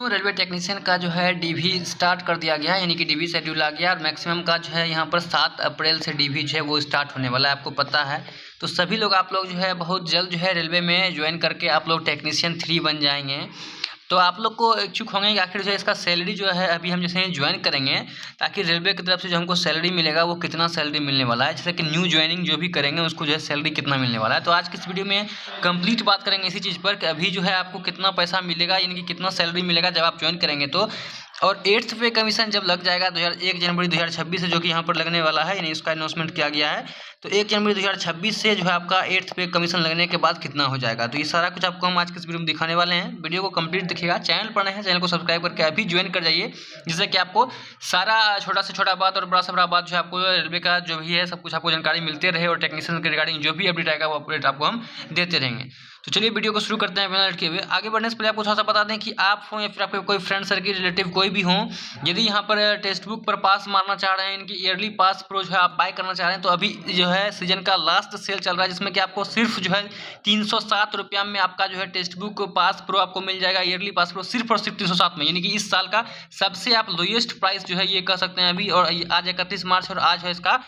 तो railway technician का जो है डीवी स्टार्ट कर दिया गया है, यानी कि डीवी शेड्यूल आ गया और मैक्सिमम का जो है यहाँ पर 7 अप्रैल से डीवी जो है वो स्टार्ट होने वाला है, आपको पता है। तो सभी लोग आप लोग जो है बहुत जल्द जो है रेलवे में ज्वाइन करके आप लोग टेक्नीशियन 3 बन जाएंगे। तो आप लोग को इच्छुक होंगे कि आखिर जो है इसका सैलरी जो है अभी हम जैसे ज्वाइन करेंगे ताकि रेलवे की तरफ से जो हमको सैलरी मिलेगा वो कितना सैलरी मिलने वाला है, जैसे कि न्यू ज्वाइनिंग जो भी करेंगे उसको जो है सैलरी कितना मिलने वाला है। तो आज की इस वीडियो में कंप्लीट बात करेंगे इसी चीज़ पर कि अभी जो है आपको कितना पैसा मिलेगा, यानी कि कितना सैलरी मिलेगा जब आप ज्वाइन करेंगे तो। और 8th पे कमीशन जब लग जाएगा 1 जनवरी 2026 से, जो कि यहाँ पर लगने वाला है, यानी इसका अनाउंसमेंट किया गया है। तो 1 जनवरी 2026 से जो है आपका 8th पे कमीशन लगने के बाद कितना हो जाएगा, तो ये सारा कुछ आपको हम आज के इस वीडियो में दिखाने वाले हैं। वीडियो को कंप्लीट देखिएगा। चैनल पर नए हैं, चैनल को सब्सक्राइब करके अभी ज्वाइन कर जाइए, जिससे कि आपको सारा छोटा से छोटा बात और बड़ा से बड़ा बात जो है आपको रेलवे का जो भी है सब कुछ आपको जानकारी मिलते रहे और टेक्नीशियन के रिगार्डिंग जो भी अपडेट आएगा वो अपडेट आपको हम देते रहेंगे। तो चलिए वीडियो को शुरू करते हैं। बिना लेट किए हुए आगे बढ़ने से पहले आपको थोड़ा सा बता दें कि आप हो या फिर आपके कोई फ्रेंड सर्किल रिलेटिव कोई भी हो, यदि यहाँ पर टेक्स्ट बुक पर पास मारना चाह रहे हैं, इनकी ईयरली पास प्रो जो है आप बाय करना चाह रहे हैं, तो अभी जो है सीजन का लास्ट सेल चल रहा है, जिसमें कि आपको सिर्फ जो है 307 रुपया में आपका जो है टेक्स्ट बुक पास प्रो आपको मिल जाएगा। ईयरली पास प्रो सिर्फ और सिर्फ 307 में, यानी कि इस साल का सबसे आप लोएस्ट प्राइस जो है ये कह सकते हैं अभी। और आज 31 मार्च और आज है इसका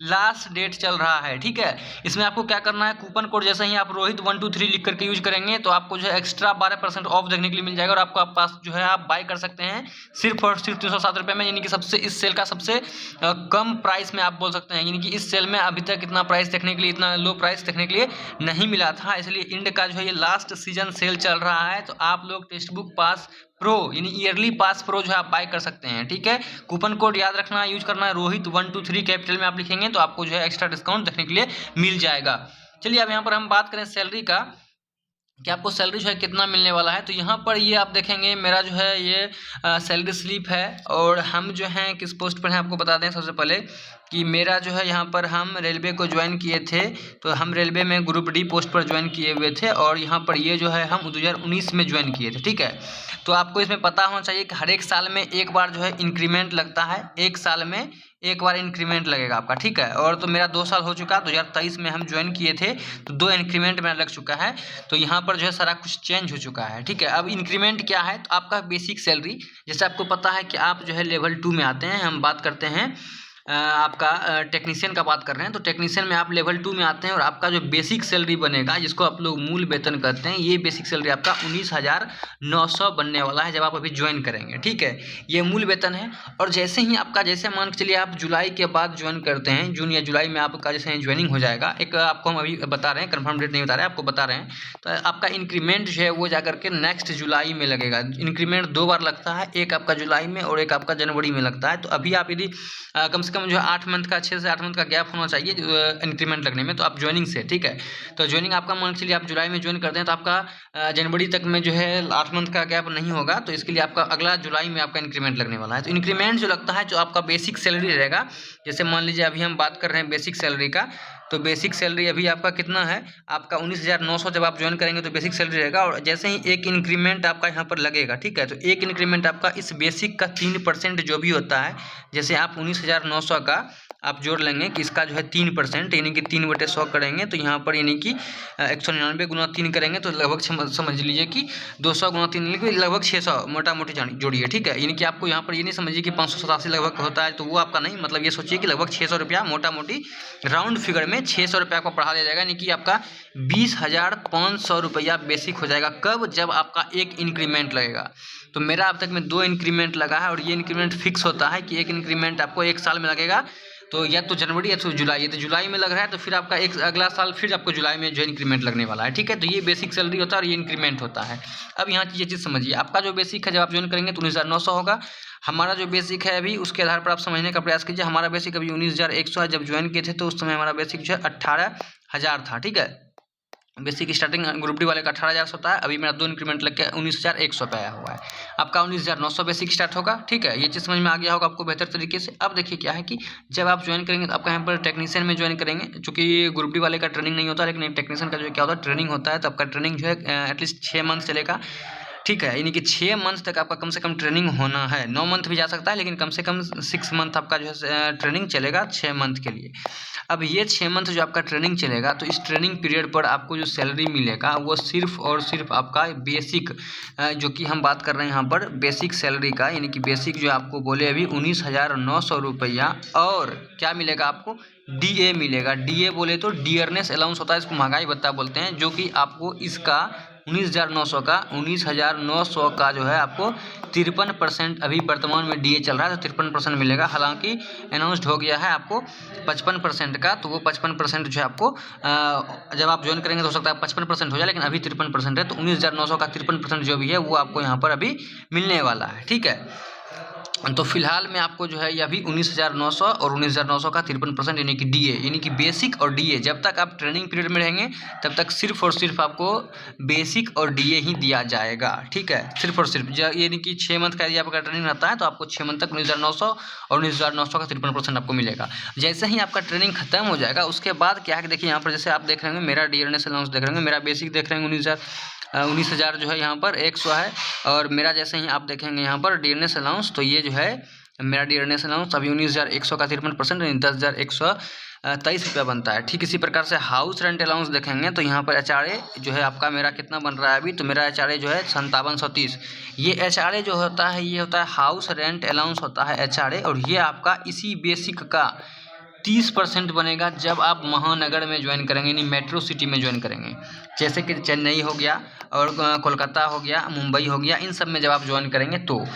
लास्ट डेट चल रहा है, ठीक है। इसमें आपको क्या करना है, कूपन कोड जैसे ही आप रोहित 123 लिख करके यूज करेंगे तो आपको जो है एक्स्ट्रा 12% ऑफ देखने के लिए मिल जाएगा और आपको आप पास जो है आप बाय कर सकते हैं सिर्फ और सिर्फ 307 रुपये में, यानी कि सबसे इस सेल का सबसे कम प्राइस में आप बोल सकते हैं। यानी कि इस सेल में अभी तक इतना प्राइस देखने के लिए, इतना लो प्राइस देखने के लिए नहीं मिला था, इसलिए इंड का जो है ये लास्ट सीजन सेल चल रहा है। तो आप लोग टेक्स्ट बुक पास प्रो यानी ईयरली पास प्रो जो है आप बाय कर सकते हैं, ठीक है। कूपन कोड याद रखना, यूज करना है रोहित 123 कैपिटल में आप लिखेंगे तो आपको जो है एक्स्ट्रा डिस्काउंट देखने के लिए मिल जाएगा। चलिए अब यहाँ पर हम बात करें सैलरी का कि आपको सैलरी जो है कितना मिलने वाला है। तो यहाँ पर ये आप देखेंगे मेरा जो है ये सैलरी स्लिप है और हम जो हैं किस पोस्ट पर हैं आपको बता दें सबसे पहले कि मेरा जो है यहाँ पर हम रेलवे को ज्वाइन किए थे, तो हम रेलवे में ग्रुप डी पोस्ट पर ज्वाइन किए हुए थे और यहाँ पर ये जो है हम 2019 में ज्वाइन किए थे, ठीक है। तो आपको इसमें पता होना चाहिए कि हर एक साल में एक बार जो है इंक्रीमेंट लगता है, एक साल में एक बार इंक्रीमेंट लगेगा आपका, ठीक है। और तो मेरा 2 साल हो चुका, 2023 में हम ज्वाइन किए थे तो 2 इंक्रीमेंट मेरा लग चुका है। तो यहाँ पर जो है सारा कुछ चेंज हो चुका है, ठीक है। अब इंक्रीमेंट क्या है, तो आपका बेसिक सैलरी, जैसे आपको पता है कि आप जो है लेवल 2 में आते हैं, हम बात करते हैं आपका टेक्नीशियन का बात कर रहे हैं। तो टेक्नीशियन में आप लेवल 2 में आते हैं और आपका जो बेसिक सैलरी बनेगा, जिसको आप लोग मूल वेतन कहते हैं, ये बेसिक सैलरी आपका 19,900 बनने वाला है जब आप अभी ज्वाइन करेंगे, ठीक है। ये मूल वेतन है। और जैसे ही आपका, जैसे मान के चलिए आप जुलाई के बाद ज्वाइन करते हैं, जून या जुलाई में आपका जैसे ज्वाइनिंग हो जाएगा, एक आपको हम अभी बता रहे हैं, कन्फर्म डेट नहीं बता रहे हैं, आपको बता रहे हैं। तो आपका इंक्रीमेंट जो है वो जाकर के नेक्स्ट जुलाई में लगेगा। इंक्रीमेंट 2 बार लगता है, एक आपका जुलाई में और एक आपका जनवरी में लगता है। तो अभी आप यदि कम से कम जो है 8 मंथ का, 6 से 8 मंथ का गैप होना चाहिए इंक्रीमेंट लगने में, तो आप ज्वाइनिंग से, ठीक है। तो ज्वाइनिंग आपका मान चलिए आप जुलाई में ज्वाइन करते हैं तो आपका जनवरी तक में जो है 8 मंथ का गैप नहीं होगा, तो इसके लिए आपका अगला जुलाई में आपका इंक्रीमेंट लगने वाला है। तो इंक्रीमेंट जो लगता है, जो आपका बेसिक सैलरी रहेगा, जैसे मान लीजिए अभी हम बात कर रहे हैं बेसिक सैलरी का, तो बेसिक सैलरी अभी आपका कितना है, आपका 19,900 जब आप ज्वाइन करेंगे तो बेसिक सैलरी रहेगा। और जैसे ही एक इंक्रीमेंट आपका यहाँ पर लगेगा, ठीक है, तो एक इंक्रीमेंट आपका इस बेसिक का 3% जो भी होता है, जैसे आप 19,900 का आप जोड़ लेंगे कि इसका जो है 3%, यानी कि 3/100 करेंगे तो यहाँ पर यानी कि 199 गुना 3 करेंगे तो लगभग समझ लीजिए कि 200 गुना 3 लगभग 600 मोटा मोटी जोड़िए, ठीक है। यानी कि आपको यहाँ पर ये नहीं समझिए कि 587 लगभग होता है, तो वो आपका नहीं, मतलब ये सोचिए कि लगभग 600 रुपया मोटा मोटी राउंड फिगर में 600 रुपया आपको बढ़ा दिया जाएगा, यानी कि आपका 20,500 रुपया बेसिक हो जाएगा। कब, जब आपका एक इंक्रीमेंट लगेगा। तो मेरा अब तक में 2 इंक्रीमेंट लगा है और ये इंक्रीमेंट फिक्स होता है कि एक इंक्रीमेंट आपको 1 साल में लगेगा, तो या तो जनवरी या तो जुलाई, ये तो जुलाई में लग रहा है तो फिर आपका एक अगला साल फिर आपको जुलाई में जो इंक्रीमेंट लगने वाला है, ठीक है। तो ये बेसिक सैलरी होता है और ये इंक्रीमेंट होता है। अब यहाँ ये चीज़ समझिए, आपका जो बेसिक है जब आप ज्वाइन करेंगे तो 19,900 होगा। हमारा जो बेसिक है अभी, उसके आधार पर आप समझने का प्रयास कीजिए। हमारा बेसिक अभी 19,100 है, जब ज्वाइन किए थे तो उस समय हमारा बेसिक जो है 18,000 था, ठीक है। बेसिक स्टार्टिंग ग्रुप डी वाले का 18,000 से होता है, अभी मेरा 2 इंक्रीमेंट लग के 19,100 पे आया हुआ है। आपका 19,900 बेसिक स्टार्ट होगा, ठीक है। ये चीज़ समझ में आ गया होगा आपको बेहतर तरीके से। अब देखिए क्या है कि जब आप ज्वाइन करेंगे तो आपका यहाँ पर टेक्नीशियन में ज्वाइन करेंगे, चूँकि ग्रुप डी वाले का ट्रेनिंग नहीं होता, लेकिन टेक्नीशियन का जो क्या होता है ट्रेनिंग होता है, तो आपका ट्रेनिंग जो है एटलीस्ट 6 मंथ चलेगा, ठीक है, यानी कि 6 मंथ तक आपका कम से कम ट्रेनिंग होना है। 9 मंथ भी जा सकता है, लेकिन कम से कम 6 मंथ आपका जो है ट्रेनिंग चलेगा 6 मंथ के लिए। अब ये 6 मंथ जो आपका ट्रेनिंग चलेगा, तो इस ट्रेनिंग पीरियड पर आपको जो सैलरी मिलेगा वो सिर्फ और सिर्फ आपका बेसिक, जो कि हम बात कर रहे हैं यहाँ पर बेसिक सैलरी का, यानी कि बेसिक जो आपको बोले अभी 19,900 रुपया, और क्या मिलेगा आपको, डीए मिलेगा। डीए बोले तो डियरनेस अलाउंस होता है, इसको महंगाई भत्ता बोलते हैं, जो कि आपको इसका 19,900 का जो है आपको 53% अभी वर्तमान में डीए चल रहा है, तो 53% मिलेगा। हालांकि अनाउंस्ड हो गया है आपको 55% का, तो वो 55% जो है आपको जब आप ज्वाइन करेंगे तो हो सकता है 55% हो जाए, लेकिन अभी 53% है, तो 19,900 का 53% जो भी है वो आपको यहाँ पर अभी मिलने वाला है। ठीक है, तो फिलहाल में आपको जो है ये अभी 19,900 और 19,900 का 53% यानी कि डीए, यानी कि बेसिक और डीए, जब तक आप ट्रेनिंग पीरियड में रहेंगे तब तक सिर्फ और सिर्फ आपको बेसिक और डीए ही दिया जाएगा। ठीक है, सिर्फ और सिर्फ यानी कि 6 मंथ का यदि आपका ट्रेनिंग रहता है तो आपको 6 मंथ तक 19,900 और 19,900 का 53% आपको मिलेगा। जैसे ही आपका ट्रेनिंग खत्म हो जाएगा उसके बाद क्या है कि देखिए यहाँ पर जैसे आप देख रहे होंगे मेरा डियरनेस अलाउंस देख रहे होंगे, मेरा बेसिक देख रहे होंगे 19,000 जो है यहाँ पर 100 है, और मेरा जैसे ही आप देखेंगे यहाँ पर डियरनेस अलाउंस, तो ये जो है मेरा डियरनेस अलाउंस अभी 19,100 का 53% 10,123 रुपया बनता है। ठीक इसी प्रकार से हाउस रेंट अलाउंस देखेंगे तो यहाँ पर एचआरए जो है आपका मेरा कितना बन रहा है अभी, तो मेरा एचआरए जो है 5730। ये एचआरए जो होता है ये होता है हाउस रेंट अलाउंस होता है एचआरए, और ये आपका इसी बेसिक का 30% बनेगा जब आप महानगर में ज्वाइन करेंगे, यानी मेट्रो सिटी में ज्वाइन करेंगे, जैसे कि चेन्नई हो गया और कोलकाता हो गया, मुंबई हो गया, इन सब में जब आप ज्वाइन करेंगे तो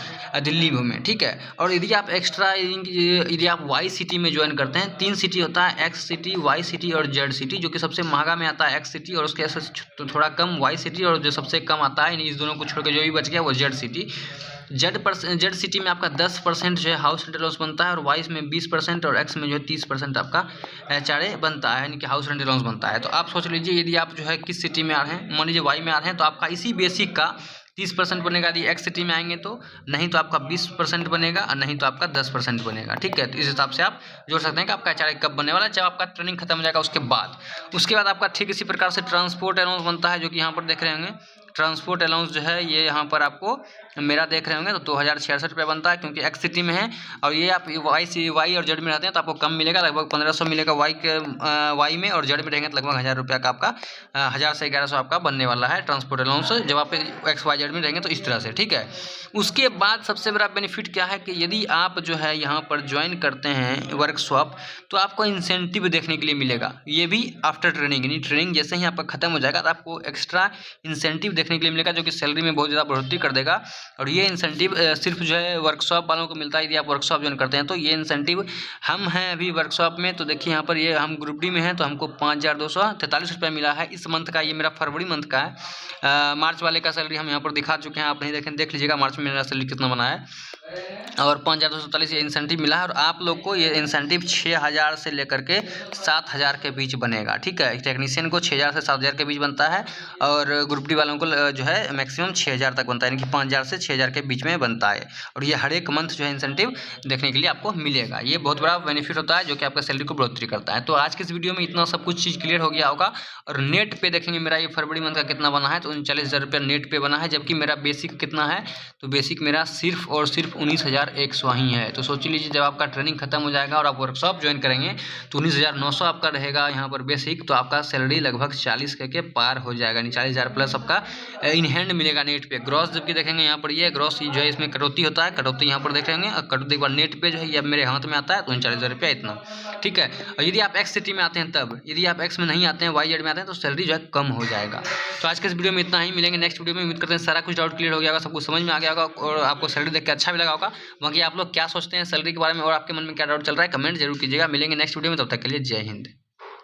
दिल्ली में। ठीक है, और यदि आप एक्स्ट्रा यदि आप वाई सिटी में ज्वाइन करते हैं, 3 सिटी होता है, एक्स सिटी, वाई सिटी और जेड सिटी, जो कि सबसे महंगा में आता है एक्स सिटी, और उसके तो थोड़ा कम वाई सिटी, और जो सबसे कम आता है इस दोनों को छोड़ के जो भी बच गया वो जेड सिटी। जेड सिटी में आपका 10% जो है हाउस रेंट अलाउंस बनता है, और वाई में 20% और एक्स में जो है 30% आपका एचआरए बनता है, यानी कि हाउस रेंट अलाउंस बनता है। तो आप सोच लीजिए यदि आप जो है किस सिटी में आ रहे हैं, मान लीजिए वाई में आ रहे हैं, तो आपका इसी बेसिक का 30% बनेगा यदि एक्स सिटी में आएंगे तो, नहीं तो आपका 20% बनेगा, और नहीं तो आपका 10% बनेगा। ठीक है, तो इस हिसाब से आप जोड़ सकते हैं कि आपका एचआरए कब बनने वाला है, जब आपका ट्रेनिंग खत्म हो जाएगा उसके बाद आपका ठीक इसी प्रकार से ट्रांसपोर्ट अलाउंस बनता है, जो कि यहाँ पर देख रहे होंगे। ट्रांसपोर्ट अलाउंस जो है ये यहाँ पर आपको मेरा देख रहे होंगे तो 2,066 रुपया बनता है, क्योंकि एक्स सिटी में है, और ये आप वाई और जेड में रहते हैं तो आपको कम मिलेगा, लगभग 1,500 मिलेगा वाई में, और जेड में रहेंगे तो लगभग 1,000 रुपया का आपका 1,000 से 1,100 आपका बनने वाला है ट्रांसपोर्ट अलाउंस, जब आप एक्स वाई जेड में रहेंगे तो इस तरह से। ठीक है, उसके बाद सबसे बड़ा बेनिफिट क्या है कि यदि आप जो है यहाँ पर ज्वाइन करते हैं वर्कशॉप, तो आपको इंसेंटिव देखने के लिए मिलेगा, ये भी आफ्टर ट्रेनिंग, यानी ट्रेनिंग जैसे ही आपका खत्म हो जाएगा तो आपको एक्स्ट्रा इंसेंटिव देखने के लिए मिलेगा, जो कि सैलरी में बहुत ज़्यादा बढ़ोतरी कर देगा। और ये इंसेंटिव सिर्फ जो है वर्कशॉप वालों को मिलता है, यदि आप वर्कशॉप ज्वाइन करते हैं तो। ये इंसेंटिव हम हैं अभी वर्कशॉप में, तो देखिए यहाँ पर ये हम ग्रुप डी में हैं, तो हमको 5,243 रुपया मिला है इस मंथ का। ये मेरा फरवरी मंथ का है। मार्च वाले का सैलरी हम यहाँ पर दिखा चुके हैं, आप नहीं देखें देख लीजिएगा मार्च में मेरा सैलरी कितना बना है, और 5,243 ये इंसेंटिव मिला है। और आप लोग को ये इंसेंटिव 6,000 से लेकर के 7,000 के बीच बनेगा। ठीक है, टेक्नीशियन को 6,000 से 7,000 के बीच बनता है, और ग्रुप डी वालों को जो है मैक्सिमम 6,000 तक बनता है, यानी कि 5,000 से 6,000 के बीच में बनता है। और ये हर एक मंथ जो है इंसेंटिव देखने के लिए आपको मिलेगा। ये बहुत बड़ा बेनिफिट होता है, जो कि आपका सैलरी को बढ़ोतरी करता है। तो आज के इस वीडियो में इतना सब कुछ चीज़ क्लियर हो गया होगा। और नेट पे देखेंगे मेरा ये फरवरी मंथ का कितना बना है, तो 39,000 रुपया नेट पे बना है, जबकि मेरा बेसिक कितना है, तो बेसिक मेरा सिर्फ और सिर्फ 19,100 ही है। तो सोच लीजिए जब आपका ट्रेनिंग खत्म हो जाएगा और आप वर्कशॉप ज्वाइन करेंगे तो 19,900 आपका रहेगा यहाँ पर बेसिक, तो आपका सैलरी लगभग 40 के पार हो जाएगा, यानी 40,000 प्लस आपका इन हैंड मिलेगा नेट पे। ग्रॉस जबकि देखेंगे यहाँ पर ये ग्रॉस जो है इसमें कटौती होता है, कटौती यहाँ पर देख रहे होंगे, और कटौती के बाद नेट पे जो है ये मेरे हाथ में आता है, तो 39,000 रुपया इतना। ठीक है, और यदि आप एक्स सिटी में आते हैं तब, यदि आप एक्स में नहीं आते हैं वाई जेड में आते हैं तो सैलरी जो है कम हो जाएगा। तो आज के इस वीडियो में इतना ही, मिलेंगे नेक्स्ट वीडियो में। उम्मीद करते हैं सारा कुछ डाउट क्लियर हो गया होगा, सब कुछ समझ में आ गया होगा, और आपको सैलरी देख के अच्छा भी लगा होगा। बाकी आप लोग क्या सोचते हैं सैलरी के बारे में, और आपके मन में क्या डाउट चल रहा है, कमेंट जरूर कीजिएगा। मिलेंगे नेक्स्ट वीडियो में, तब तक के लिए जय हिंद।